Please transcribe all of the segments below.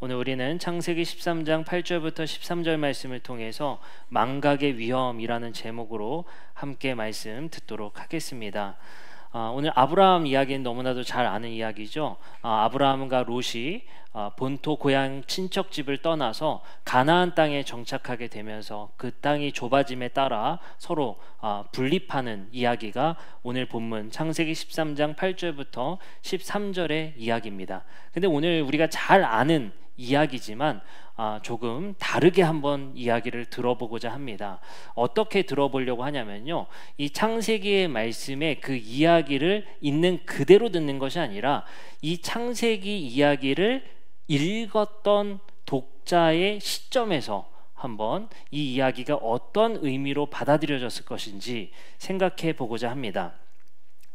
오늘 우리는 창세기 13장 8절부터 13절 말씀을 통해서 망각의 위험이라는 제목으로 함께 말씀 듣도록 하겠습니다. 오늘 아브라함 이야기는 너무나도 잘 아는 이야기죠. 아브라함과 롯이 본토 고향 친척집을 떠나서 가나안 땅에 정착하게 되면서 그 땅이 좁아짐에 따라 서로 분립하는 이야기가 오늘 본문 창세기 13장 8절부터 13절의 이야기입니다. 근데 오늘 우리가 잘 아는 이야기지만 조금 다르게 한번 이야기를 들어보고자 합니다. 어떻게 들어보려고 하냐면요, 이 창세기의 말씀에 그 이야기를 있는 그대로 듣는 것이 아니라 이 창세기 이야기를 읽었던 독자의 시점에서 한번 이 이야기가 어떤 의미로 받아들여졌을 것인지 생각해 보고자 합니다.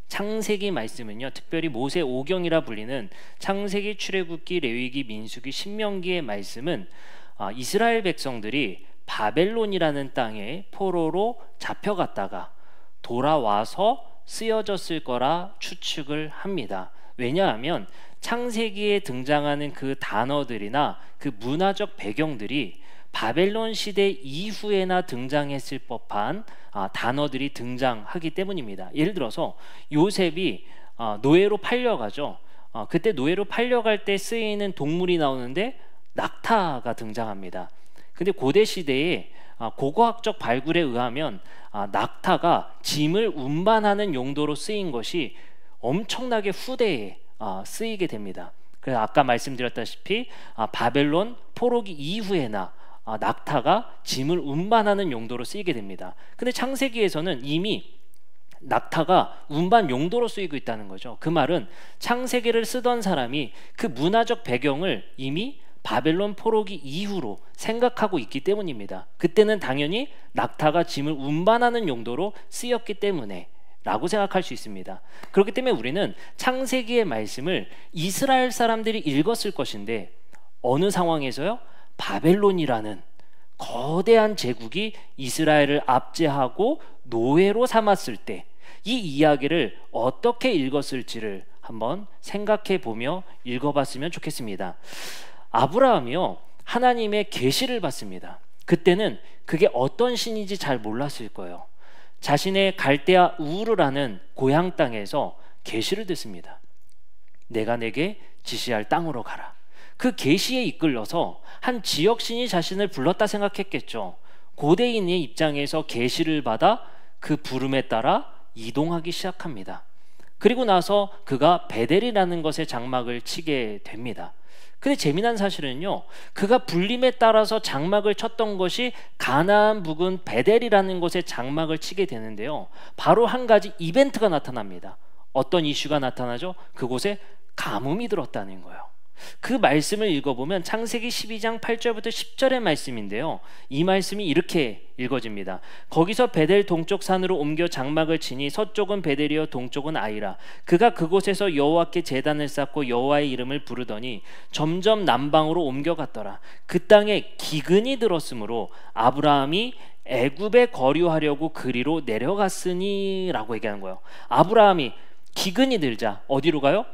창세기 말씀은요, 특별히 모세 오경이라 불리는 창세기, 출애굽기, 레위기, 민수기, 신명기의 말씀은 이스라엘 백성들이 바벨론이라는 땅에 포로로 잡혀갔다가 돌아와서 쓰여졌을 거라 추측을 합니다. 왜냐하면 창세기에 등장하는 그 단어들이나 그 문화적 배경들이 바벨론 시대 이후에나 등장했을 법한 단어들이 등장하기 때문입니다. 예를 들어서 요셉이 노예로 팔려가죠. 그때 노예로 팔려갈 때 쓰이는 동물이 나오는데 낙타가 등장합니다. 근데 고대 시대에 고고학적 발굴에 의하면 낙타가 짐을 운반하는 용도로 쓰인 것이 엄청나게 후대에 쓰이게 됩니다. 그래서 아까 말씀드렸다시피 바벨론 포로기 이후에나 낙타가 짐을 운반하는 용도로 쓰이게 됩니다. 근데 창세기에서는 이미 낙타가 운반 용도로 쓰이고 있다는 거죠. 그 말은 창세기를 쓰던 사람이 그 문화적 배경을 이미 바벨론 포로기 이후로 생각하고 있기 때문입니다. 그때는 당연히 낙타가 짐을 운반하는 용도로 쓰였기 때문에 라고 생각할 수 있습니다. 그렇기 때문에 우리는 창세기의 말씀을 이스라엘 사람들이 읽었을 것인데 어느 상황에서요? 바벨론이라는 거대한 제국이 이스라엘을 압제하고 노예로 삼았을 때 이 이야기를 어떻게 읽었을지를 한번 생각해 보며 읽어봤으면 좋겠습니다. 아브라함이요, 하나님의 계시를 받습니다. 그때는 그게 어떤 신인지 잘 몰랐을 거예요. 자신의 갈대아 우르라는 고향 땅에서 계시를 듣습니다. 내가 내게 지시할 땅으로 가라. 그 계시에 이끌려서 한 지역신이 자신을 불렀다 생각했겠죠. 고대인의 입장에서 계시를 받아 그 부름에 따라 이동하기 시작합니다. 그리고 나서 그가 베델이라는 것에 장막을 치게 됩니다. 근데 재미난 사실은요, 그가 불림에 따라서 장막을 쳤던 것이 가나안 부근 베델이라는 곳에 장막을 치게 되는데요, 바로 한 가지 이벤트가 나타납니다. 어떤 이슈가 나타나죠? 그곳에 가뭄이 들었다는 거예요. 그 말씀을 읽어보면 창세기 12장 8절부터 10절의 말씀인데요, 이 말씀이 이렇게 읽어집니다. 거기서 베델 동쪽 산으로 옮겨 장막을 치니 서쪽은 베델이요 동쪽은 아이라. 그가 그곳에서 여호와께 제단을 쌓고 여호와의 이름을 부르더니 점점 남방으로 옮겨갔더라. 그 땅에 기근이 들었으므로 아브라함이 애굽에 거류하려고 그리로 내려갔으니 라고 얘기하는 거예요. 아브라함이 기근이 들자 어디로 가요?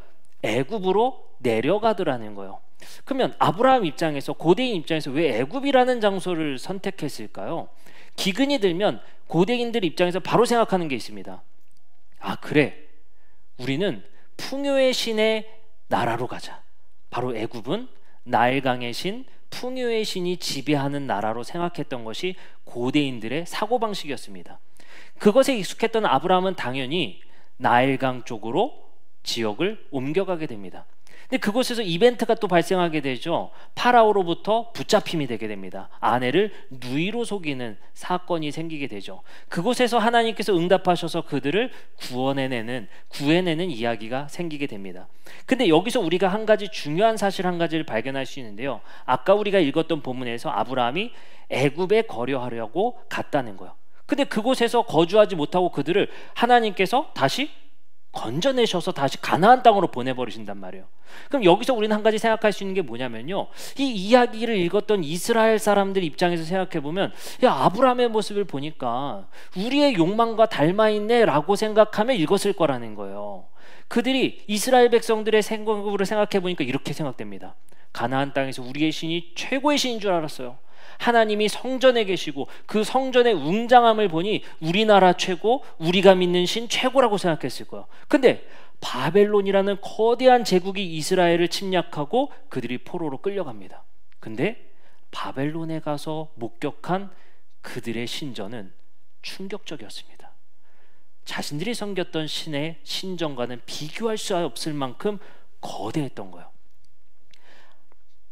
애굽으로 내려가더라는 거예요. 그러면 아브라함 입장에서, 고대인 입장에서 왜 애굽이라는 장소를 선택했을까요? 기근이 들면 고대인들 입장에서 바로 생각하는 게 있습니다. 그래, 우리는 풍요의 신의 나라로 가자. 바로 애굽은 나일강의 신, 풍요의 신이 지배하는 나라로 생각했던 것이 고대인들의 사고방식이었습니다. 그것에 익숙했던 아브라함은 당연히 나일강 쪽으로 지역을 옮겨가게 됩니다. 근데 그곳에서 이벤트가 또 발생하게 되죠. 파라오로부터 붙잡힘이 되게 됩니다. 아내를 누이로 속이는 사건이 생기게 되죠. 그곳에서 하나님께서 응답하셔서 그들을 구해내는 이야기가 생기게 됩니다. 근데 여기서 우리가 한 가지 중요한 사실 한 가지를 발견할 수 있는데요, 아까 우리가 읽었던 본문에서 아브라함이 애굽에 거류하려고 갔다는 거예요. 근데 그곳에서 거주하지 못하고 그들을 하나님께서 다시 건져내셔서 다시 가나안 땅으로 보내버리신단 말이에요. 그럼 여기서 우리는 한 가지 생각할 수 있는 게 뭐냐면요, 이 이야기를 읽었던 이스라엘 사람들 입장에서 생각해보면, 야, 아브라함의 모습을 보니까 우리의 욕망과 닮아있네 라고 생각하며 읽었을 거라는 거예요. 그들이 이스라엘 백성들의 생각으로 생각해 보니까 이렇게 생각됩니다. 가나안 땅에서 우리의 신이 최고의 신인 줄 알았어요. 하나님이 성전에 계시고 그 성전의 웅장함을 보니 우리나라 최고, 우리가 믿는 신 최고라고 생각했을 거예요. 근데 바벨론이라는 거대한 제국이 이스라엘을 침략하고 그들이 포로로 끌려갑니다. 근데 바벨론에 가서 목격한 그들의 신전은 충격적이었습니다. 자신들이 섬겼던 신의 신전과는 비교할 수 없을 만큼 거대했던 거예요.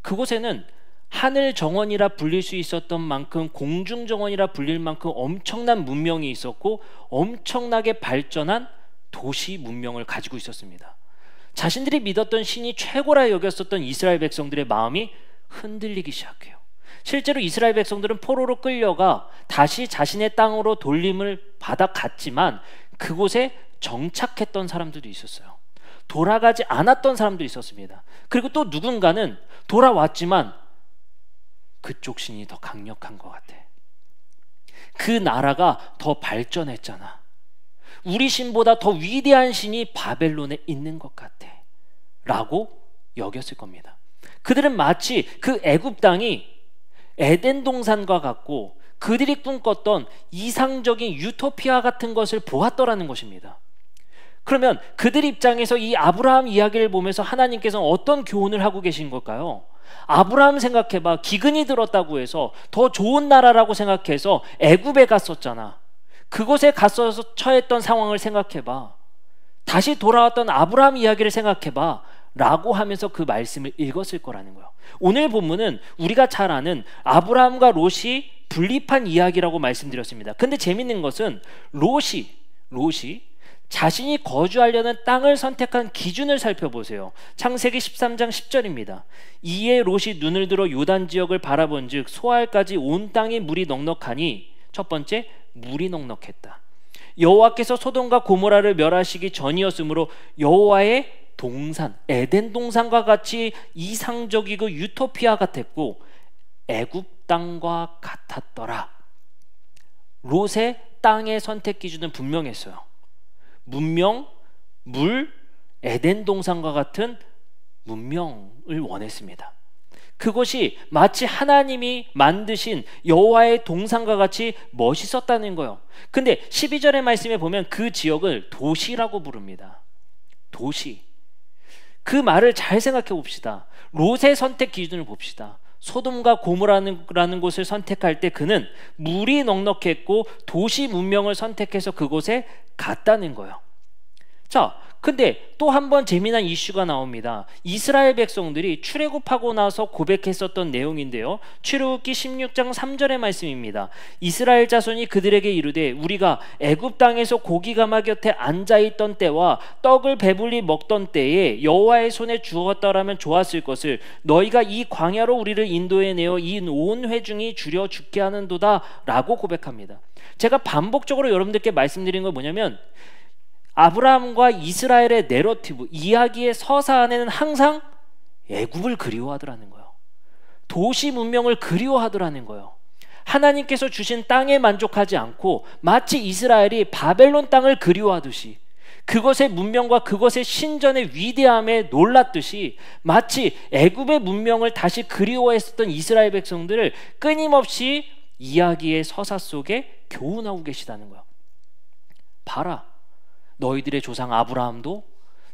그곳에는 하늘 정원이라 불릴 수 있었던 만큼, 공중 정원이라 불릴 만큼 엄청난 문명이 있었고 엄청나게 발전한 도시 문명을 가지고 있었습니다. 자신들이 믿었던 신이 최고라 여겼었던 이스라엘 백성들의 마음이 흔들리기 시작해요. 실제로 이스라엘 백성들은 포로로 끌려가 다시 자신의 땅으로 돌림을 받아 갔지만 그곳에 정착했던 사람들도 있었어요. 돌아가지 않았던 사람도 있었습니다. 그리고 또 누군가는 돌아왔지만 그쪽 신이 더 강력한 것 같아. 그 나라가 더 발전했잖아. 우리 신보다 더 위대한 신이 바벨론에 있는 것 같아 라고 여겼을 겁니다. 그들은 마치 그 애굽 땅이 에덴 동산과 같고 그들이 꿈꿨던 이상적인 유토피아 같은 것을 보았더라는 것입니다. 그러면 그들 입장에서 이 아브라함 이야기를 보면서 하나님께서는 어떤 교훈을 하고 계신 걸까요? 아브라함 생각해봐. 기근이 들었다고 해서 더 좋은 나라라고 생각해서 애굽에 갔었잖아. 그곳에 갔어서 처했던 상황을 생각해봐. 다시 돌아왔던 아브라함 이야기를 생각해봐 라고 하면서 그 말씀을 읽었을 거라는 거예요. 오늘 본문은 우리가 잘 아는 아브라함과 롯이 분립한 이야기라고 말씀드렸습니다. 근데 재밌는 것은 롯이 자신이 거주하려는 땅을 선택한 기준을 살펴보세요. 창세기 13장 10절입니다. 이에 롯이 눈을 들어 요단 지역을 바라본 즉 소알까지 온 땅에 물이 넉넉하니, 첫 번째, 물이 넉넉했다. 여호와께서 소돔과 고모라를 멸하시기 전이었으므로 여호와의 동산, 에덴 동산과 같이 이상적이고 유토피아 같았고 애굽 땅과 같았더라. 롯의 땅의 선택 기준은 분명했어요. 문명, 물, 에덴 동산과 같은 문명을 원했습니다. 그것이 마치 하나님이 만드신 여호와의 동산과 같이 멋있었다는 거예요. 근데 12절의 말씀에 보면 그 지역을 도시라고 부릅니다. 도시. 그 말을 잘 생각해 봅시다. 롯의 선택 기준을 봅시다. 소돔과 고모라는 곳을 선택할 때 그는 물이 넉넉했고 도시 문명을 선택해서 그곳에 갔다는 거예요. 자, 근데 또 한 번 재미난 이슈가 나옵니다. 이스라엘 백성들이 출애굽하고 나서 고백했었던 내용인데요. 출애굽기 16장 3절의 말씀입니다. 이스라엘 자손이 그들에게 이르되 우리가 애굽 땅에서 고기가마 곁에 앉아있던 때와 떡을 배불리 먹던 때에 여호와의 손에 주었더라면 좋았을 것을 너희가 이 광야로 우리를 인도해내어 이 온 회중이 줄여 죽게 하는도다 라고 고백합니다. 제가 반복적으로 여러분들께 말씀드린 건 뭐냐면 아브라함과 이스라엘의 내러티브, 이야기의 서사 안에는 항상 애굽을 그리워하더라는 거예요. 도시 문명을 그리워하더라는 거예요. 하나님께서 주신 땅에 만족하지 않고 마치 이스라엘이 바벨론 땅을 그리워하듯이, 그것의 문명과 그것의 신전의 위대함에 놀랐듯이 마치 애굽의 문명을 다시 그리워했었던 이스라엘 백성들을 끊임없이 이야기의 서사 속에 교훈하고 계시다는 거예요. 봐라, 너희들의 조상 아브라함도,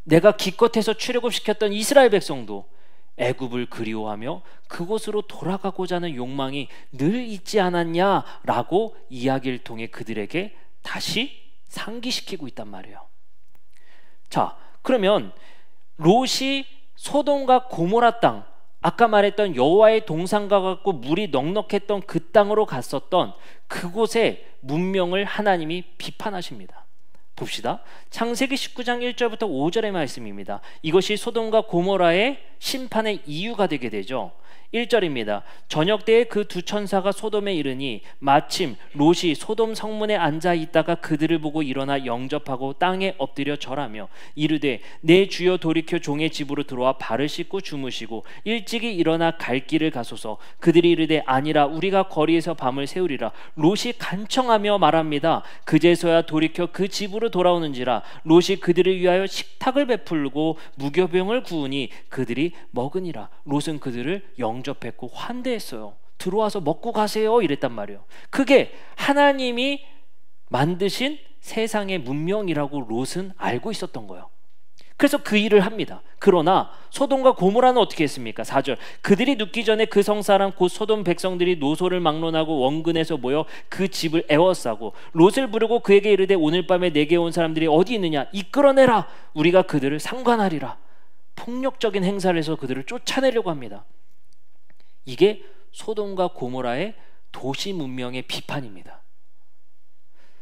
내가 기껏해서 출애굽시켰던 이스라엘 백성도 애굽을 그리워하며 그곳으로 돌아가고자 하는 욕망이 늘 있지 않았냐라고 이야기를 통해 그들에게 다시 상기시키고 있단 말이에요. 자, 그러면 롯이 소돔과 고모라 땅, 아까 말했던 여호와의 동산과 같고 물이 넉넉했던 그 땅으로 갔었던 그곳의 문명을 하나님이 비판하십니다. 봅시다. 창세기 19장 1절부터 5절의 말씀입니다. 이것이 소돔과 고모라의 심판의 이유가 되게 되죠. 1절입니다. 저녁 때에 그 두 천사가 소돔에 이르니 마침 롯이 소돔 성문에 앉아 있다가 그들을 보고 일어나 영접하고 땅에 엎드려 절하며 이르되 내 주여 돌이켜 종의 집으로 들어와 발을 씻고 주무시고 일찍이 일어나 갈 길을 가소서. 그들이 이르되 아니라 우리가 거리에서 밤을 새우리라. 롯이 간청하며 말합니다. 그제서야 돌이켜 그 집으로 돌아오는지라. 롯이 그들을 위하여 식탁을 베풀고 무교병을 구우니 그들이 먹으니라. 롯은 그들을 영접했고 환대했어요. 들어와서 먹고 가세요 이랬단 말이에요. 그게 하나님이 만드신 세상의 문명이라고 롯은 알고 있었던 거예요. 그래서 그 일을 합니다. 그러나 소돔과 고모라는 어떻게 했습니까? 4절. 그들이 눕기 전에 그 성사람 곧 소돔 백성들이 노소를 막론하고 원근에서 모여 그 집을 에워싸고 롯을 부르고 그에게 이르되 오늘 밤에 내게 온 사람들이 어디 있느냐 이끌어내라. 우리가 그들을 상관하리라. 폭력적인 행사를 해서 그들을 쫓아내려고 합니다. 이게 소돔과 고모라의 도시 문명의 비판입니다.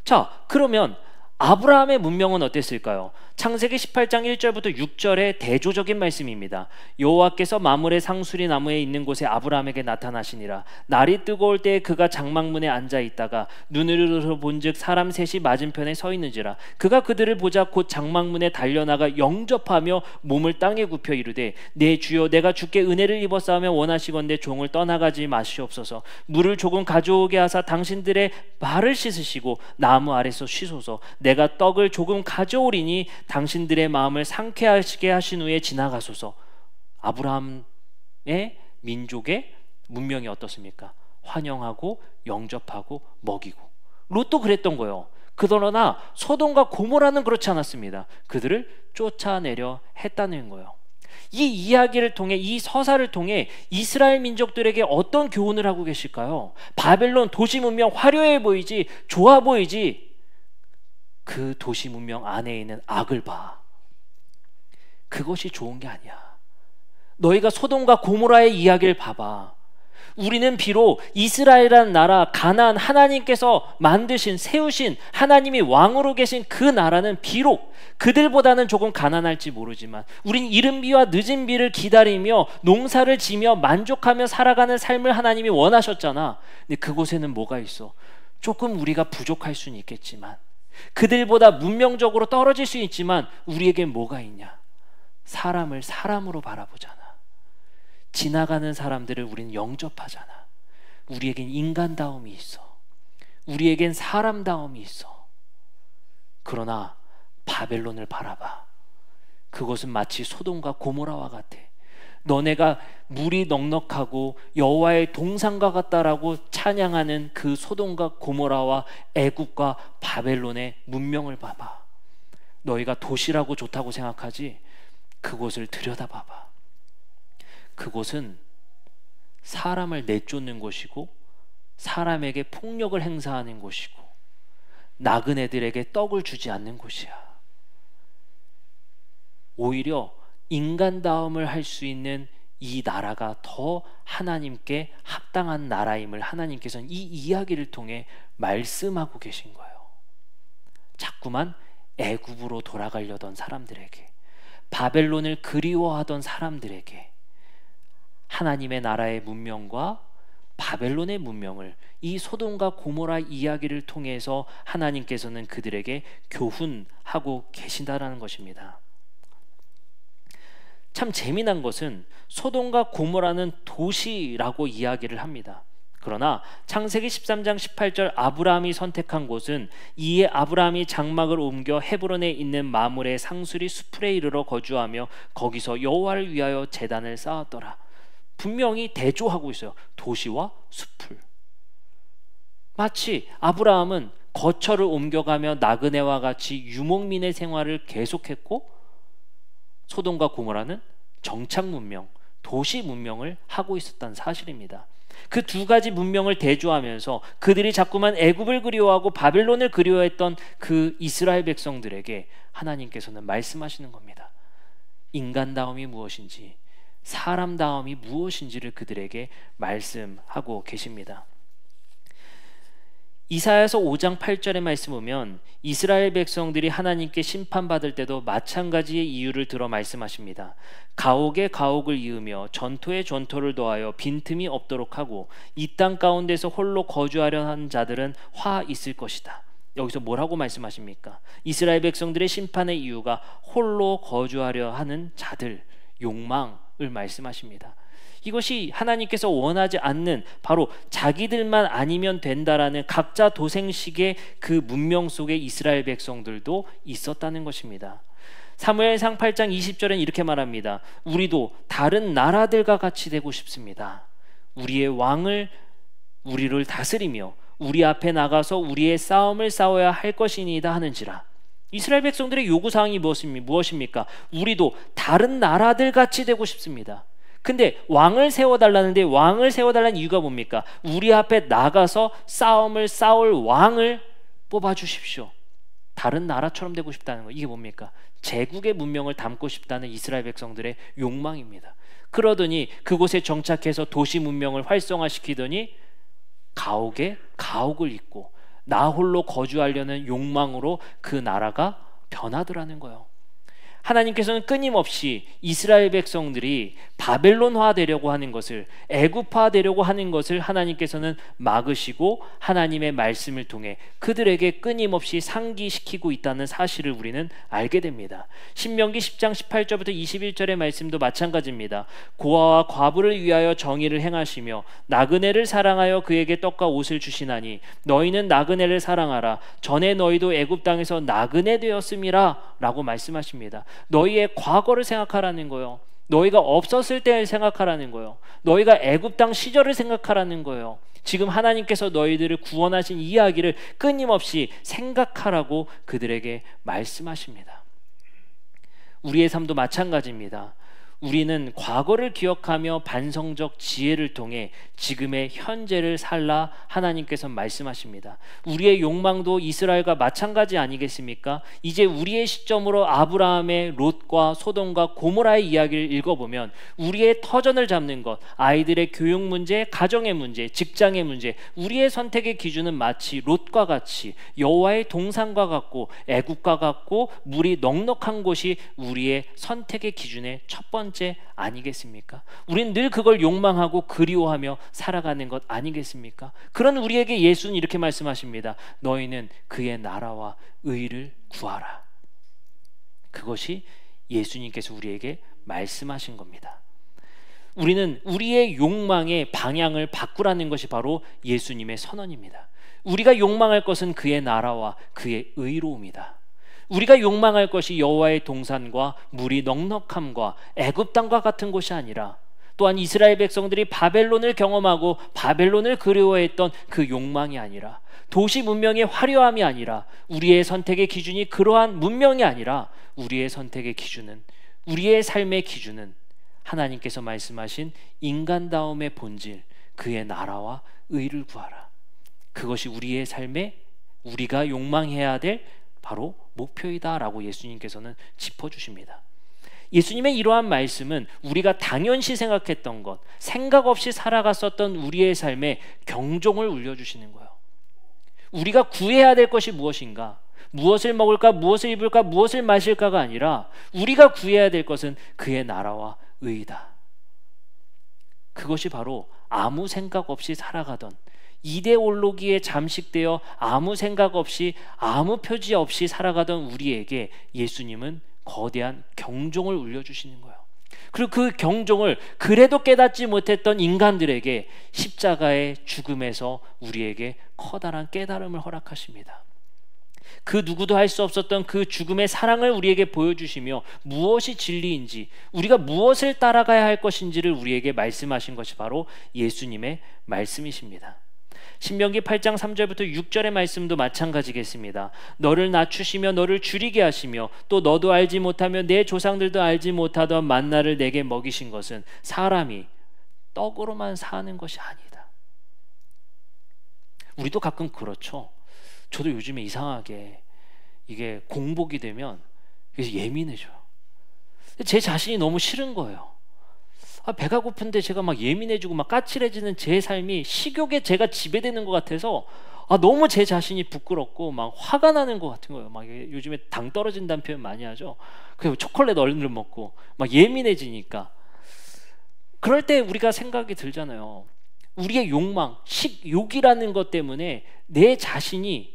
자, 그러면 아브라함의 문명은 어땠을까요? 창세기 18장 1절부터 6절의 대조적인 말씀입니다. 여호와께서 마므레 상수리 나무에 있는 곳에 아브라함에게 나타나시니라. 날이 뜨거울 때에 그가 장막문에 앉아 있다가 눈을 들어 본즉 사람 셋이 맞은편에 서 있는지라. 그가 그들을 보자 곧 장막문에 달려나가 영접하며 몸을 땅에 굽혀 이르되 내 주여 내가 주께 은혜를 입었사오며 원하시건대 종을 떠나가지 마시옵소서. 물을 조금 가져오게 하사 당신들의 발을 씻으시고 나무 아래서 쉬소서. 내가 떡을 조금 가져오리니 당신들의 마음을 상쾌하시게 하신 후에 지나가소서. 아브라함의 민족의 문명이 어떻습니까? 환영하고 영접하고 먹이고. 롯도 그랬던 거예요. 그러나 소돔과 고모라는 그렇지 않았습니다. 그들을 쫓아내려 했다는 거예요. 이 이야기를 통해, 이 서사를 통해 이스라엘 민족들에게 어떤 교훈을 하고 계실까요? 바벨론 도시 문명 화려해 보이지, 좋아 보이지, 그 도시 문명 안에 있는 악을 봐. 그것이 좋은 게 아니야. 너희가 소돔과 고모라의 이야기를 봐봐. 우리는 비록 이스라엘이라는 나라, 가나안, 하나님께서 만드신, 세우신, 하나님이 왕으로 계신 그 나라는 비록 그들보다는 조금 가난할지 모르지만 우린 이른 비와 늦은 비를 기다리며 농사를 지며 만족하며 살아가는 삶을 하나님이 원하셨잖아. 근데 그곳에는 뭐가 있어? 조금 우리가 부족할 수는 있겠지만, 그들보다 문명적으로 떨어질 수 있지만 우리에겐 뭐가 있냐? 사람을 사람으로 바라보잖아. 지나가는 사람들을 우린 영접하잖아. 우리에겐 인간다움이 있어. 우리에겐 사람다움이 있어. 그러나 바벨론을 바라봐. 그것은 마치 소돔과 고모라와 같아. 너네가 물이 넉넉하고 여호와의 동산과 같다라고 찬양하는 그 소돔과 고모라와 애굽과 바벨론의 문명을 봐봐. 너희가 도시라고 좋다고 생각하지? 그곳을 들여다봐봐. 그곳은 사람을 내쫓는 곳이고 사람에게 폭력을 행사하는 곳이고 나그네들에게 떡을 주지 않는 곳이야. 오히려 인간다움을 할 수 있는 이 나라가 더 하나님께 합당한 나라임을 하나님께서는 이 이야기를 통해 말씀하고 계신 거예요. 자꾸만 애굽으로 돌아가려던 사람들에게, 바벨론을 그리워하던 사람들에게 하나님의 나라의 문명과 바벨론의 문명을, 이 소돔과 고모라 이야기를 통해서 하나님께서는 그들에게 교훈하고 계신다라는 것입니다. 참 재미난 것은 소돔과 고모라는 도시라고 이야기를 합니다. 그러나 창세기 13장 18절 아브라함이 선택한 곳은 이에 아브라함이 장막을 옮겨 헤브론에 있는 마므레 상수리 수풀에 이르러 거주하며 거기서 여호와를 위하여 제단을 쌓았더라. 분명히 대조하고 있어요. 도시와 수풀. 마치 아브라함은 거처를 옮겨가며 나그네와 같이 유목민의 생활을 계속했고 소돔과 고모라는 정착 문명, 도시 문명을 하고 있었다는 사실입니다. 그 두 가지 문명을 대조하면서 그들이 자꾸만 애굽을 그리워하고 바벨론을 그리워했던 그 이스라엘 백성들에게 하나님께서는 말씀하시는 겁니다. 인간다움이 무엇인지, 사람다움이 무엇인지를 그들에게 말씀하고 계십니다. 이사야서 5장 8절의 말씀 보면 이스라엘 백성들이 하나님께 심판받을 때도 마찬가지의 이유를 들어 말씀하십니다. 가옥에 가옥을 이으며 전토에 전토를 더하여 빈틈이 없도록 하고 이 땅 가운데서 홀로 거주하려 한 자들은 화 있을 것이다. 여기서 뭐라고 말씀하십니까? 이스라엘 백성들의 심판의 이유가 홀로 거주하려 하는 자들, 욕망을 말씀하십니다. 이것이 하나님께서 원하지 않는 바로 자기들만 아니면 된다라는 각자 도생식의 그 문명 속에 이스라엘 백성들도 있었다는 것입니다. 사무엘상 8장 20절엔 이렇게 말합니다. 우리도 다른 나라들과 같이 되고 싶습니다. 우리의 왕을 우리를 다스리며 우리 앞에 나가서 우리의 싸움을 싸워야 할 것이니이다 하는지라. 이스라엘 백성들의 요구사항이 무엇입니까? 우리도 다른 나라들 같이 되고 싶습니다. 근데 왕을 세워달라는데 왕을 세워달라는 이유가 뭡니까? 우리 앞에 나가서 싸움을 싸울 왕을 뽑아주십시오. 다른 나라처럼 되고 싶다는 거, 이게 뭡니까? 제국의 문명을 담고 싶다는 이스라엘 백성들의 욕망입니다. 그러더니 그곳에 정착해서 도시 문명을 활성화시키더니 가옥에 가옥을 잇고 나 홀로 거주하려는 욕망으로 그 나라가 변하더라는 거예요. 하나님께서는 끊임없이 이스라엘 백성들이 바벨론화 되려고 하는 것을, 애굽화 되려고 하는 것을 하나님께서는 막으시고 하나님의 말씀을 통해 그들에게 끊임없이 상기시키고 있다는 사실을 우리는 알게 됩니다. 신명기 10장 18절부터 21절의 말씀도 마찬가지입니다. 고아와 과부를 위하여 정의를 행하시며 나그네를 사랑하여 그에게 떡과 옷을 주시나니 너희는 나그네를 사랑하라. 전에 너희도 애굽 땅에서 나그네 되었음이라 라고 말씀하십니다. 너희의 과거를 생각하라는 거예요. 너희가 없었을 때를 생각하라는 거예요. 너희가 애굽 땅 시절을 생각하라는 거예요. 지금 하나님께서 너희들을 구원하신 이야기를 끊임없이 생각하라고 그들에게 말씀하십니다. 우리의 삶도 마찬가지입니다. 우리는 과거를 기억하며 반성적 지혜를 통해 지금의 현재를 살라 하나님께서 말씀하십니다. 우리의 욕망도 이스라엘과 마찬가지 아니겠습니까? 이제 우리의 시점으로 아브라함의 롯과 소돔과 고모라의 이야기를 읽어보면 우리의 터전을 잡는 것, 아이들의 교육 문제, 가정의 문제, 직장의 문제, 우리의 선택의 기준은 마치 롯과 같이 여호와의 동산과 같고 애국과 같고 물이 넉넉한 곳이 우리의 선택의 기준의 첫 번째 아니겠습니까? 우린 늘 그걸 욕망하고 그리워하며 살아가는 것 아니겠습니까? 그런 우리에게 예수는 이렇게 말씀하십니다. 너희는 그의 나라와 의를 구하라. 그것이 예수님께서 우리에게 말씀하신 겁니다. 우리는 우리의 욕망의 방향을 바꾸라는 것이 바로 예수님의 선언입니다. 우리가 욕망할 것은 그의 나라와 그의 의로움이다. 우리가 욕망할 것이 여호와의 동산과 물이 넉넉함과 애굽 땅과 같은 곳이 아니라, 또한 이스라엘 백성들이 바벨론을 경험하고 바벨론을 그리워했던 그 욕망이 아니라, 도시 문명의 화려함이 아니라, 우리의 선택의 기준이 그러한 문명이 아니라, 우리의 선택의 기준은, 우리의 삶의 기준은 하나님께서 말씀하신 인간다움의 본질, 그의 나라와 의를 구하라. 그것이 우리의 삶에 우리가 욕망해야 될 바로 목표이다라고 예수님께서는 짚어주십니다. 예수님의 이러한 말씀은 우리가 당연시 생각했던 것, 생각 없이 살아갔었던 우리의 삶에 경종을 울려주시는 거예요. 우리가 구해야 될 것이 무엇인가? 무엇을 먹을까? 무엇을 입을까? 무엇을 마실까가 아니라 우리가 구해야 될 것은 그의 나라와 의이다. 그것이 바로 아무 생각 없이 살아가던, 이데올로기에 잠식되어 아무 생각 없이 아무 표지 없이 살아가던 우리에게 예수님은 거대한 경종을 울려주시는 거예요. 그리고 그 경종을 그래도 깨닫지 못했던 인간들에게 십자가의 죽음에서 우리에게 커다란 깨달음을 허락하십니다. 그 누구도 할 수 없었던 그 죽음의 사랑을 우리에게 보여주시며 무엇이 진리인지, 우리가 무엇을 따라가야 할 것인지를 우리에게 말씀하신 것이 바로 예수님의 말씀이십니다. 신명기 8장 3절부터 6절의 말씀도 마찬가지겠습니다. 너를 낮추시며 너를 줄이게 하시며 또 너도 알지 못하며 내 조상들도 알지 못하던 만나를 내게 먹이신 것은 사람이 떡으로만 사는 것이 아니다. 우리도 가끔 그렇죠. 저도 요즘에 이상하게 이게 공복이 되면 그래서 예민해져요. 제 자신이 너무 싫은 거예요. 배가 고픈데 제가 막 예민해지고 막 까칠해지는 제 삶이 식욕에 제가 지배되는 것 같아서 너무 제 자신이 부끄럽고 막 화가 나는 것 같은 거예요. 막 요즘에 당 떨어진다는 표현 많이 하죠. 그 초콜릿 얼른 먹고 막 예민해지니까. 그럴 때 우리가 생각이 들잖아요. 우리의 욕망, 식욕이라는 것 때문에 내 자신이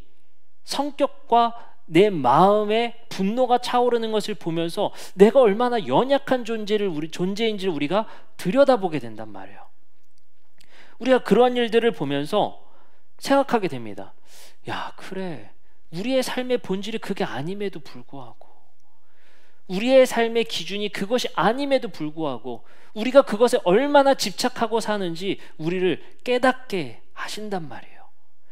성격과 내 마음에 분노가 차오르는 것을 보면서 내가 얼마나 연약한 존재인지를 우리가 들여다보게 된단 말이에요. 우리가 그러한 일들을 보면서 생각하게 됩니다. 야, 그래. 우리의 삶의 본질이 그게 아님에도 불구하고, 우리의 삶의 기준이 그것이 아님에도 불구하고 우리가 그것에 얼마나 집착하고 사는지 우리를 깨닫게 하신단 말이에요.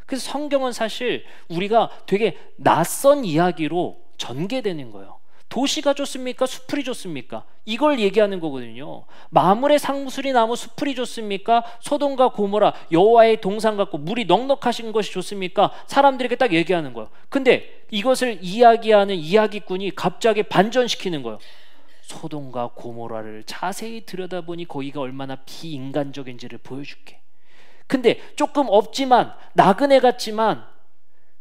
그래서 성경은 사실 우리가 되게 낯선 이야기로 전개되는 거예요. 도시가 좋습니까? 수풀이 좋습니까? 이걸 얘기하는 거거든요. 마물의 상수리 나무 수풀이 좋습니까? 소돔과 고모라 여호와의 동산 같고 물이 넉넉하신 것이 좋습니까? 사람들에게 딱 얘기하는 거예요. 근데 이것을 이야기하는 이야기꾼이 갑자기 반전시키는 거예요. 소돔과 고모라를 자세히 들여다보니 거기가 얼마나 비인간적인지를 보여줄게. 근데 조금 없지만 나그네 같지만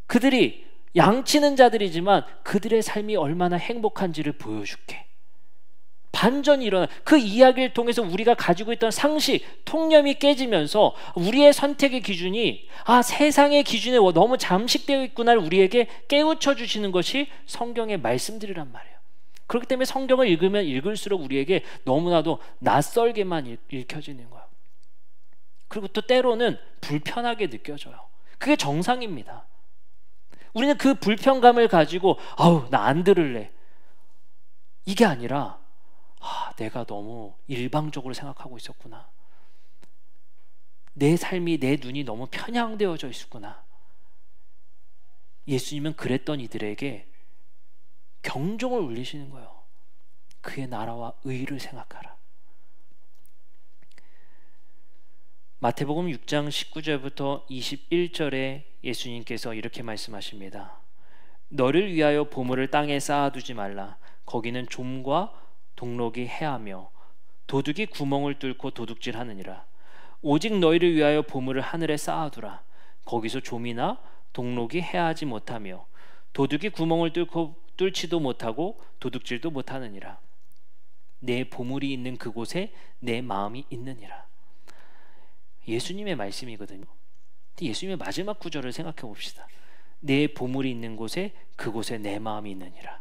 그들이 양치는 자들이지만 그들의 삶이 얼마나 행복한지를 보여줄게. 반전이 일어나. 그 이야기를 통해서 우리가 가지고 있던 상식, 통념이 깨지면서 우리의 선택의 기준이 세상의 기준에 너무 잠식되어 있구나를 우리에게 깨우쳐 주시는 것이 성경의 말씀들이란 말이에요. 그렇기 때문에 성경을 읽으면 읽을수록 우리에게 너무나도 낯설게만 읽혀지는 거예요. 그리고 또 때로는 불편하게 느껴져요. 그게 정상입니다. 우리는 그 불편감을 가지고 나 안 들을래, 이게 아니라 내가 너무 일방적으로 생각하고 있었구나. 내 삶이, 내 눈이 너무 편향되어져 있었구나. 예수님은 그랬던 이들에게 경종을 울리시는 거예요. 그의 나라와 의를 생각하라. 마태복음 6장 19절부터 21절에 예수님께서 이렇게 말씀하십니다. 너를 위하여 보물을 땅에 쌓아두지 말라. 거기는 좀과 동록이 해하며 도둑이 구멍을 뚫고 도둑질하느니라. 오직 너희를 위하여 보물을 하늘에 쌓아두라. 거기서 좀이나 동록이 해하지 못하며 도둑이 구멍을 뚫지도 못하고 도둑질도 못하느니라. 내 보물이 있는 그곳에 내 마음이 있느니라. 예수님의 말씀이거든요. 예수님의 마지막 구절을 생각해 봅시다. 내 보물이 있는 곳에 그곳에 내 마음이 있느니라.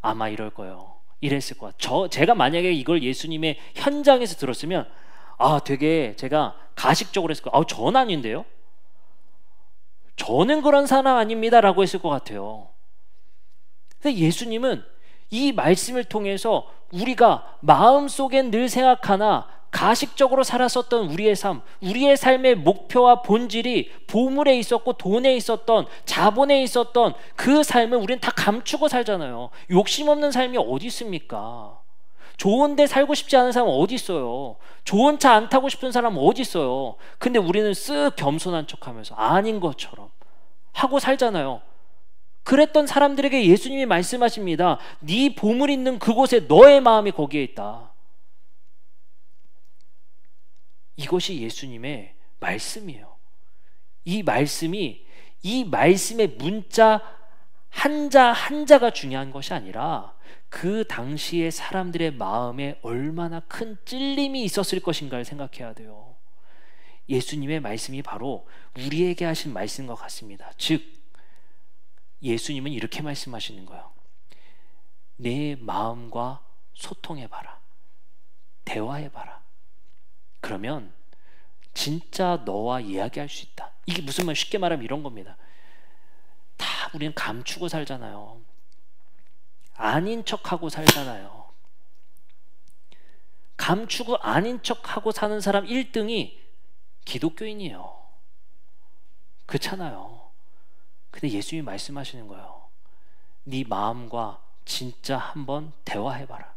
아마 이럴 거예요. 이랬을 거야. 제가 만약에 이걸 예수님의 현장에서 들었으면 되게 제가 가식적으로 했을 거예요. 전 아닌데요? 저는 그런 사람 아닙니다 라고 했을 것 같아요. 근데 예수님은 이 말씀을 통해서 우리가 마음속엔 늘 생각하나 가식적으로 살았었던 우리의 삶, 우리의 삶의 목표와 본질이 보물에 있었고 돈에 있었던, 자본에 있었던 그 삶을 우리는 다 감추고 살잖아요. 욕심 없는 삶이 어디 있습니까? 좋은 데 살고 싶지 않은 사람은 어디 있어요? 좋은 차 안 타고 싶은 사람은 어디 있어요? 근데 우리는 쓱 겸손한 척하면서 아닌 것처럼 하고 살잖아요. 그랬던 사람들에게 예수님이 말씀하십니다. 네 보물 있는 그곳에 너의 마음이 거기에 있다. 이것이 예수님의 말씀이에요. 이 말씀의 문자 한자가 중요한 것이 아니라 그 당시에 사람들의 마음에 얼마나 큰 찔림이 있었을 것인가를 생각해야 돼요. 예수님의 말씀이 바로 우리에게 하신 말씀과 같습니다. 즉 예수님은 이렇게 말씀하시는 거예요. 내 마음과 소통해봐라. 대화해봐라. 그러면 진짜 너와 이야기할 수 있다. 이게 무슨 말, 쉽게 말하면 이런 겁니다. 다 우리는 감추고 살잖아요. 아닌 척하고 살잖아요. 감추고 아닌 척하고 사는 사람 1등이 기독교인이에요. 그렇잖아요. 근데 예수님이 말씀하시는 거예요. 네 마음과 진짜 한번 대화해봐라.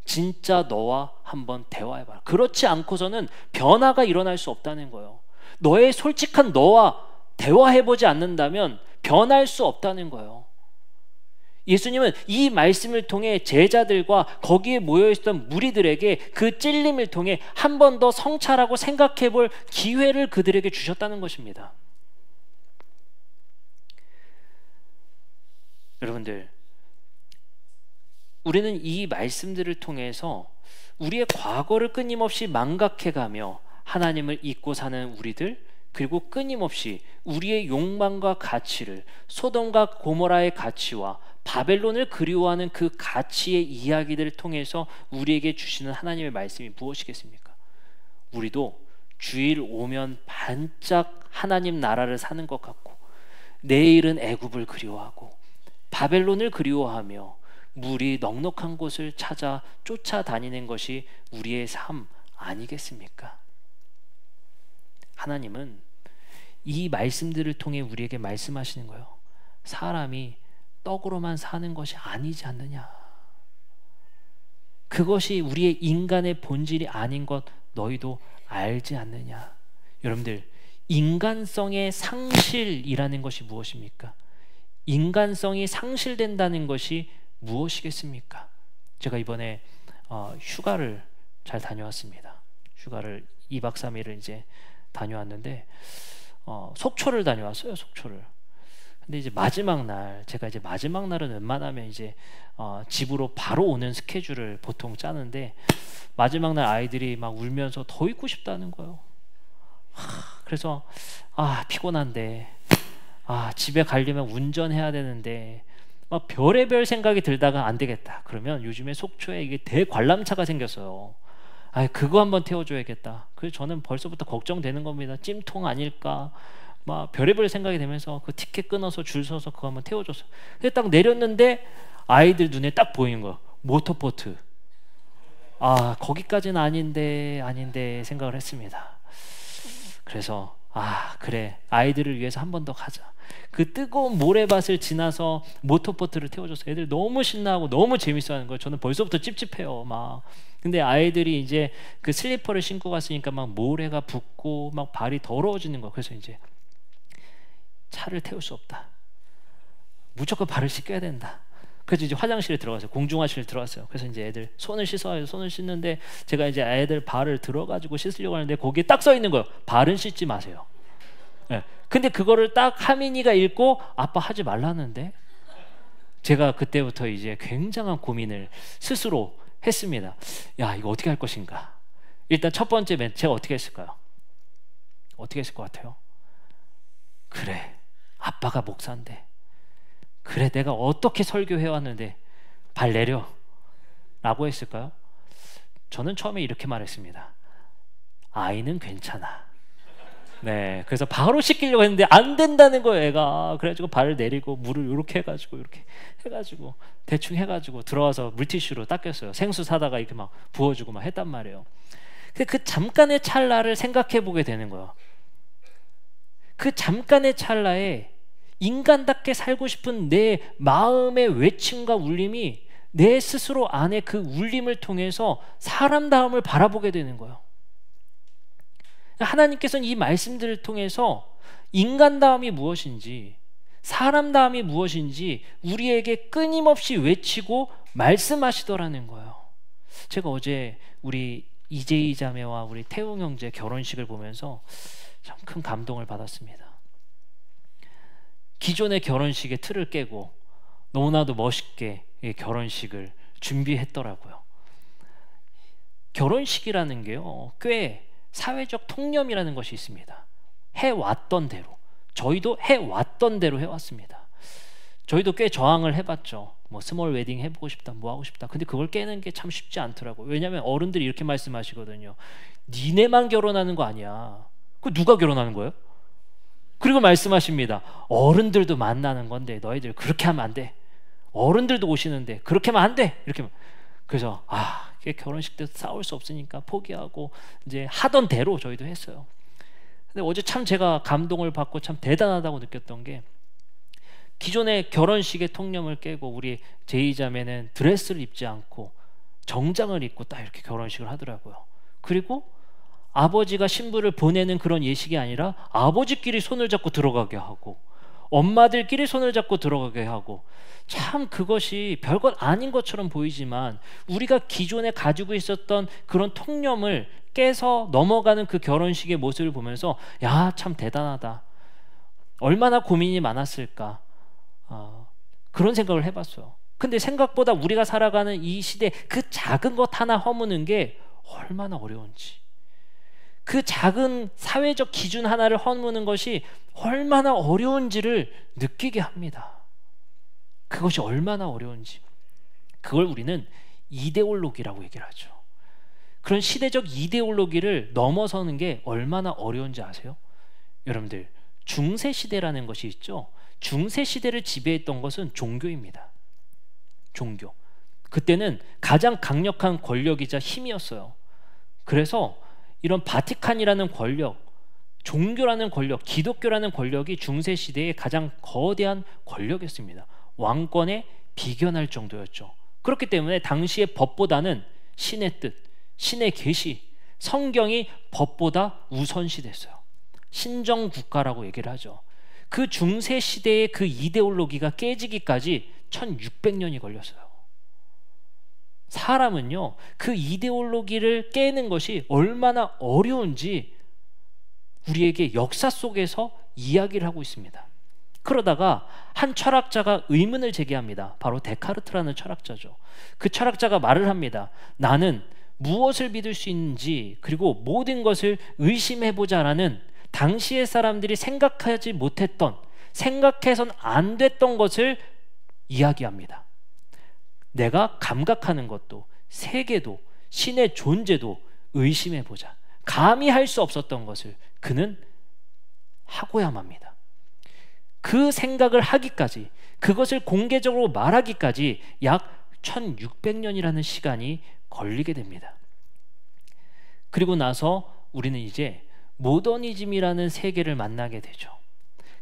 진짜 너와 한번 대화해봐라. 그렇지 않고서는 변화가 일어날 수 없다는 거예요. 너의 솔직한 너와 대화해보지 않는다면 변할 수 없다는 거예요. 예수님은 이 말씀을 통해 제자들과 거기에 모여있던 무리들에게 그 찔림을 통해 한 번 더 성찰하고 생각해 볼 기회를 그들에게 주셨다는 것입니다. 여러분들, 우리는 이 말씀들을 통해서 우리의 과거를 끊임없이 망각해가며 하나님을 잊고 사는 우리들, 그리고 끊임없이 우리의 욕망과 가치를, 소돔과 고모라의 가치와 바벨론을 그리워하는 그 가치의 이야기들을 통해서 우리에게 주시는 하나님의 말씀이 무엇이겠습니까? 우리도 주일 오면 반짝 하나님 나라를 사는 것 같고, 내일은 애굽을 그리워하고 바벨론을 그리워하며 물이 넉넉한 곳을 찾아 쫓아다니는 것이 우리의 삶 아니겠습니까? 하나님은 이 말씀들을 통해 우리에게 말씀하시는 거예요. 사람이 떡으로만 사는 것이 아니지 않느냐. 그것이 우리의 인간의 본질이 아닌 것 너희도 알지 않느냐. 여러분들, 인간성의 상실이라는 것이 무엇입니까? 인간성이 상실된다는 것이 무엇이겠습니까? 제가 이번에 휴가를 잘 다녀왔습니다. 휴가를 2박 3일을 이제 다녀왔는데 속초를 다녀왔어요. 속초를. 근데 이제 마지막 날, 제가 이제 마지막 날은 웬만하면 이제 집으로 바로 오는 스케줄을 보통 짜는데, 마지막 날 아이들이 막 울면서 더 있고 싶다는 거예요. 그래서 피곤한데, 집에 가려면 운전해야 되는데, 막 별의별 생각이 들다가 안 되겠다. 그러면 요즘에 속초에 이게 대관람차가 생겼어요. 그거 한번 태워줘야겠다. 그래서 저는 벌써부터 걱정되는 겁니다. 찜통 아닐까? 막 별의별 생각이 되면서 그 티켓 끊어서 줄 서서 그거 한번 태워줬어요. 근데 딱 내렸는데 아이들 눈에 딱 보이는 거예요. 모터보트. 거기까지는 아닌데 생각을 했습니다. 그래서 그래, 아이들을 위해서 한 번 더 가자. 그 뜨거운 모래밭을 지나서 모터보트를 태워줘서 애들 너무 신나고 너무 재밌어하는 거예요. 저는 벌써부터 찝찝해요. 막. 근데 아이들이 이제 그 슬리퍼를 신고 갔으니까 막 모래가 붓고 막 발이 더러워지는 거예요. 그래서 이제 차를 태울 수 없다. 무조건 발을 씻겨야 된다. 그래서 이제 화장실에 들어갔어요. 공중화실에 들어갔어요. 그래서 이제 애들 손을 씻어요. 손을 씻는데 제가 이제 애들 발을 들어가지고 씻으려고 하는데 거기에 딱 써 있는 거예요. 발은 씻지 마세요. 네. 근데 그거를 딱 하민이가 읽고 아빠 하지 말라는데, 제가 그때부터 이제 굉장한 고민을 스스로 했습니다. 이거 어떻게 할 것인가. 일단 첫 번째 제가 어떻게 했을까요? 어떻게 했을 것 같아요? 그래, 아빠가 목사인데, 그래, 내가 어떻게 설교해왔는데 발 내려 라고 했을까요? 저는 처음에 이렇게 말했습니다. 아이는 괜찮아. 네, 그래서 바로 씻기려고 했는데 안 된다는 거예요, 애가. 그래가지고 발을 내리고 물을 이렇게 해가지고 대충 해가지고 들어와서 물티슈로 닦였어요. 생수 사다가 이렇게 막 부어주고 막 했단 말이에요. 근데 그 잠깐의 찰나를 생각해 보게 되는 거예요. 그 잠깐의 찰나에 인간답게 살고 싶은 내 마음의 외침과 울림이 내 스스로 안에 그 울림을 통해서 사람다움을 바라보게 되는 거예요. 하나님께서는 이 말씀들을 통해서 인간다움이 무엇인지, 사람다움이 무엇인지 우리에게 끊임없이 외치고 말씀하시더라는 거예요. 제가 어제 우리 이재희 자매와 우리 태웅 형제 결혼식을 보면서 참 큰 감동을 받았습니다. 기존의 결혼식의 틀을 깨고 너무나도 멋있게 결혼식을 준비했더라고요. 결혼식이라는 게요, 꽤 사회적 통념이라는 것이 있습니다. 해왔던 대로, 저희도 해왔던 대로 해왔습니다. 저희도 꽤 저항을 해봤죠. 뭐 스몰 웨딩 해보고 싶다, 뭐 하고 싶다. 근데 그걸 깨는 게 참 쉽지 않더라고요. 왜냐하면 어른들이 이렇게 말씀하시거든요. 니네만 결혼하는 거 아니야. 그 누가 결혼하는 거예요? 그리고 말씀하십니다. 어른들도 만나는 건데 너희들 그렇게 하면 안 돼. 어른들도 오시는데 그렇게 하면 안 돼. 이렇게. 그래서 결혼식 때 싸울 수 없으니까 포기하고 이제 하던 대로 저희도 했어요. 근데 어제 참 제가 감동을 받고 참 대단하다고 느꼈던 게, 기존의 결혼식의 통념을 깨고 우리 제이자매는 드레스를 입지 않고 정장을 입고 딱 이렇게 결혼식을 하더라고요. 그리고 아버지가 신부를 보내는 그런 예식이 아니라 아버지끼리 손을 잡고 들어가게 하고 엄마들끼리 손을 잡고 들어가게 하고 참 그것이 별것 아닌 것처럼 보이지만 우리가 기존에 가지고 있었던 그런 통념을 깨서 넘어가는 그 결혼식의 모습을 보면서 야, 참 대단하다. 얼마나 고민이 많았을까. 그런 생각을 해봤어요. 근데 생각보다 우리가 살아가는 이 시대 그 작은 것 하나 허무는 게 얼마나 어려운지, 그 작은 사회적 기준 하나를 허무는 것이 얼마나 어려운지를 느끼게 합니다. 그것이 얼마나 어려운지. 그걸 우리는 이데올로기라고 얘기를 하죠. 그런 시대적 이데올로기를 넘어서는 게 얼마나 어려운지 아세요? 여러분들, 중세시대라는 것이 있죠. 중세시대를 지배했던 것은 종교입니다. 종교. 그때는 가장 강력한 권력이자 힘이었어요. 그래서 이런 바티칸이라는 권력, 종교라는 권력, 기독교라는 권력이 중세시대의 가장 거대한 권력이었습니다. 왕권에 비견할 정도였죠. 그렇기 때문에 당시의 법보다는 신의 뜻, 신의 계시, 성경이 법보다 우선시됐어요. 신정국가라고 얘기를 하죠. 그 중세시대의 그 이데올로기가 깨지기까지 1600년이 걸렸어요. 사람은요, 그 이데올로기를 깨는 것이 얼마나 어려운지 우리에게 역사 속에서 이야기를 하고 있습니다. 그러다가 한 철학자가 의문을 제기합니다. 바로 데카르트라는 철학자죠. 그 철학자가 말을 합니다. 나는 무엇을 믿을 수 있는지, 그리고 모든 것을 의심해보자라는 당시의 사람들이 생각하지 못했던, 생각해선 안 됐던 것을 이야기합니다. 내가 감각하는 것도, 세계도, 신의 존재도 의심해보자. 감히 할 수 없었던 것을 그는 하고야만 합니다. 그 생각을 하기까지, 그것을 공개적으로 말하기까지 약 1600년이라는 시간이 걸리게 됩니다. 그리고 나서 우리는 이제 모더니즘이라는 세계를 만나게 되죠.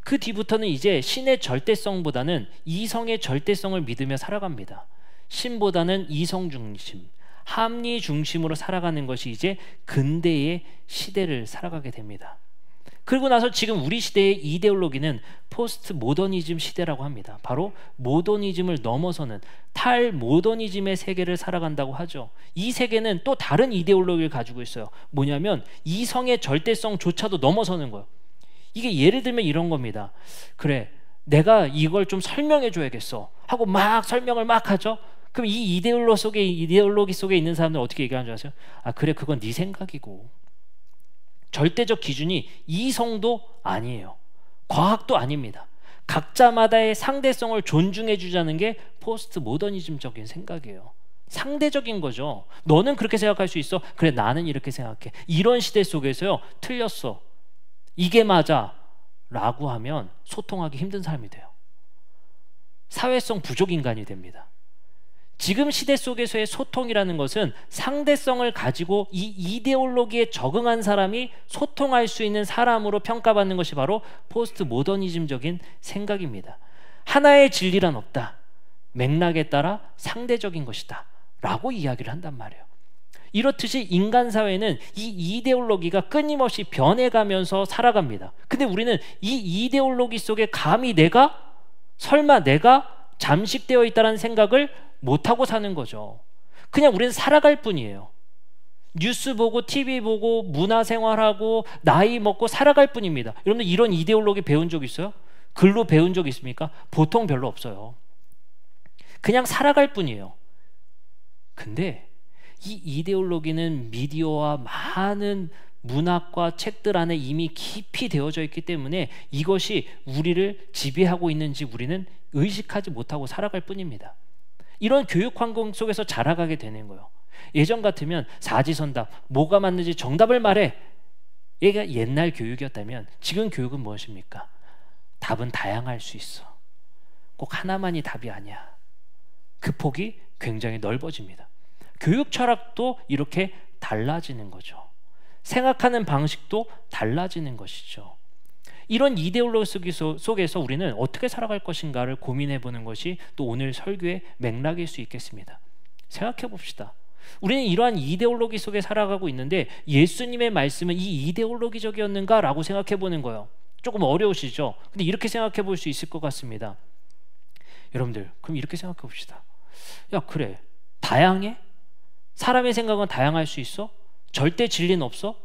그 뒤부터는 이제 신의 절대성보다는 이성의 절대성을 믿으며 살아갑니다. 신보다는 이성 중심, 합리 중심으로 살아가는 것이 이제 근대의 시대를 살아가게 됩니다. 그리고 나서 지금 우리 시대의 이데올로기는 포스트 모더니즘 시대라고 합니다. 바로 모더니즘을 넘어서는 탈모더니즘의 세계를 살아간다고 하죠. 이 세계는 또 다른 이데올로기를 가지고 있어요. 뭐냐면 이성의 절대성조차도 넘어서는 거예요. 이게 예를 들면 이런 겁니다. 그래, 내가 이걸 좀 설명해 줘야겠어 하고 막 설명을 막 하죠. 그럼 이 이데올로기 속에 있는 사람들은 어떻게 얘기하는 줄 아세요? 아, 그래, 그건 네 생각이고, 절대적 기준이 이성도 아니에요. 과학도 아닙니다. 각자마다의 상대성을 존중해 주자는 게 포스트 모더니즘적인 생각이에요. 상대적인 거죠. 너는 그렇게 생각할 수 있어. 그래, 나는 이렇게 생각해. 이런 시대 속에서요, 틀렸어, 이게 맞아 라고 하면 소통하기 힘든 사람이 돼요. 사회성 부족 인간이 됩니다. 지금 시대 속에서의 소통이라는 것은 상대성을 가지고 이 이데올로기에 적응한 사람이 소통할 수 있는 사람으로 평가받는 것이 바로 포스트 모더니즘적인 생각입니다. 하나의 진리란 없다. 맥락에 따라 상대적인 것이다 라고 이야기를 한단 말이에요. 이렇듯이 인간 사회는 이 이데올로기가 끊임없이 변해가면서 살아갑니다. 근데 우리는 이 이데올로기 속에 감히 설마 내가 잠식되어 있다는 생각을 못하고 사는 거죠. 그냥 우리는 살아갈 뿐이에요. 뉴스 보고 TV 보고 문화생활하고 나이 먹고 살아갈 뿐입니다. 여러분들 이런 이데올로기 배운 적 있어요? 글로 배운 적 있습니까? 보통 별로 없어요. 그냥 살아갈 뿐이에요. 근데 이 이데올로기는 미디어와 많은 문학과 책들 안에 이미 깊이 되어져 있기 때문에 이것이 우리를 지배하고 있는지 우리는 의식하지 못하고 살아갈 뿐입니다. 이런 교육 환경 속에서 자라가게 되는 거예요. 예전 같으면 사지선답, 뭐가 맞는지 정답을 말해. 얘가 옛날 교육이었다면 지금 교육은 무엇입니까? 답은 다양할 수 있어. 꼭 하나만이 답이 아니야. 그 폭이 굉장히 넓어집니다. 교육 철학도 이렇게 달라지는 거죠. 생각하는 방식도 달라지는 것이죠. 이런 이데올로기 속에서 우리는 어떻게 살아갈 것인가를 고민해 보는 것이 또 오늘 설교의 맥락일 수 있겠습니다. 생각해 봅시다. 우리는 이러한 이데올로기 속에 살아가고 있는데 예수님의 말씀은 이 이데올로기적이었는가 라고 생각해 보는 거예요. 조금 어려우시죠? 근데 이렇게 생각해 볼 수 있을 것 같습니다. 여러분들, 그럼 이렇게 생각해 봅시다. 야, 그래, 다양해? 사람의 생각은 다양할 수 있어? 절대 진리는 없어?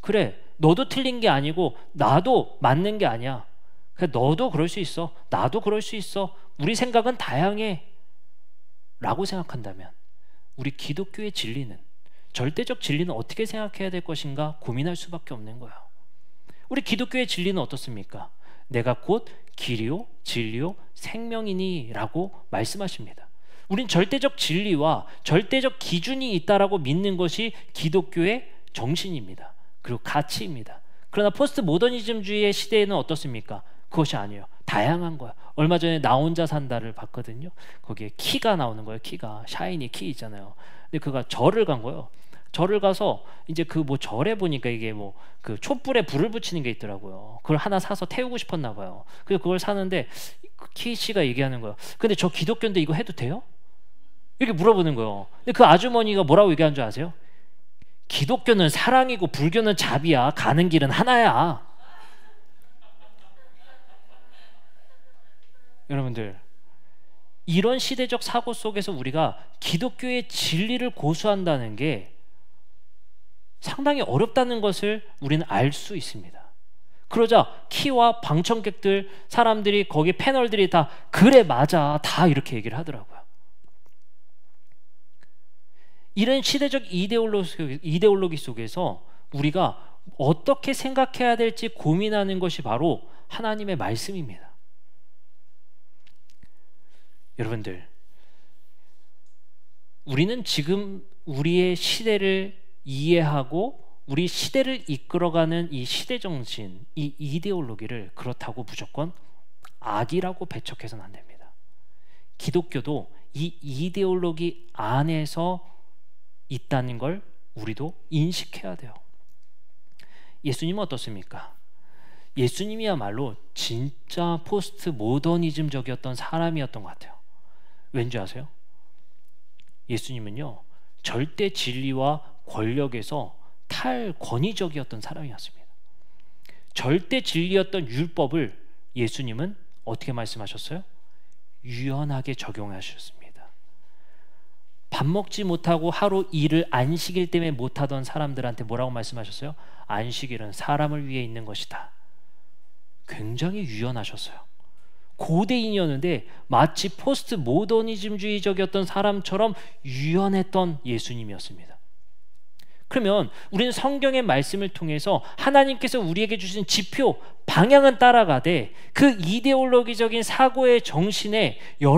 그래, 너도 틀린 게 아니고 나도 맞는 게 아니야. 그래, 너도 그럴 수 있어, 나도 그럴 수 있어, 우리 생각은 다양해 라고 생각한다면 우리 기독교의 진리는, 절대적 진리는 어떻게 생각해야 될 것인가 고민할 수밖에 없는 거예요. 우리 기독교의 진리는 어떻습니까? 내가 곧 길이요 진리요 생명이니 라고 말씀하십니다. 우린 절대적 진리와 절대적 기준이 있다라고 믿는 것이 기독교의 정신입니다. 그리고 가치입니다. 그러나 포스트 모더니즘주의의 시대에는 어떻습니까? 그것이 아니에요. 다양한 거야. 얼마 전에 나 혼자 산다를 봤거든요. 거기에 키가 나오는 거예요. 키가 샤이니 키 있잖아요. 근데 그가 절을 간 거예요. 절을 가서 이제 그 뭐 절에 보니까 이게 뭐 그 촛불에 불을 붙이는 게 있더라고요. 그걸 하나 사서 태우고 싶었나 봐요. 그래서 그걸 사는데 키 씨가 얘기하는 거예요. 근데 저 기독교인데 이거 해도 돼요? 이렇게 물어보는 거예요. 근데 그 아주머니가 뭐라고 얘기한 줄 아세요? 기독교는 사랑이고 불교는 자비야. 가는 길은 하나야. 여러분들, 이런 시대적 사고 속에서 우리가 기독교의 진리를 고수한다는 게 상당히 어렵다는 것을 우리는 알 수 있습니다. 그러자 키와 방청객들, 사람들이, 거기 패널들이 다 그래 맞아 다 이렇게 얘기를 하더라고요. 이런 시대적 이데올로기 속에서 우리가 어떻게 생각해야 될지 고민하는 것이 바로 하나님의 말씀입니다. 여러분들, 우리는 지금 우리의 시대를 이해하고 우리 시대를 이끌어가는 이 시대정신, 이 이데올로기를 그렇다고 무조건 악이라고 배척해서는 안 됩니다. 기독교도 이 이데올로기 안에서 있다는 걸 우리도 인식해야 돼요. 예수님은 어떻습니까? 예수님이야말로 진짜 포스트 모더니즘적이었던 사람이었던 것 같아요. 왠지 아세요? 예수님은요, 절대 진리와 권력에서 탈권위적이었던 사람이었습니다. 절대 진리였던 율법을 예수님은 어떻게 말씀하셨어요? 유연하게 적용하셨습니다. 밥 먹지 못하고 하루 일을 안식일 때문에 못하던 사람들한테 뭐라고 말씀하셨어요? 안식일은 사람을 위해 있는 것이다. 굉장히 유연하셨어요. 고대인이었는데 마치 포스트 모더니즘주의적이었던 사람처럼 유연했던 예수님이었습니다. 그러면 우리는 성경의 말씀을 통해서 하나님께서 우리에게 주신 지표, 방향은 따라가되 그 이데올로기적인 사고의 정신에 여러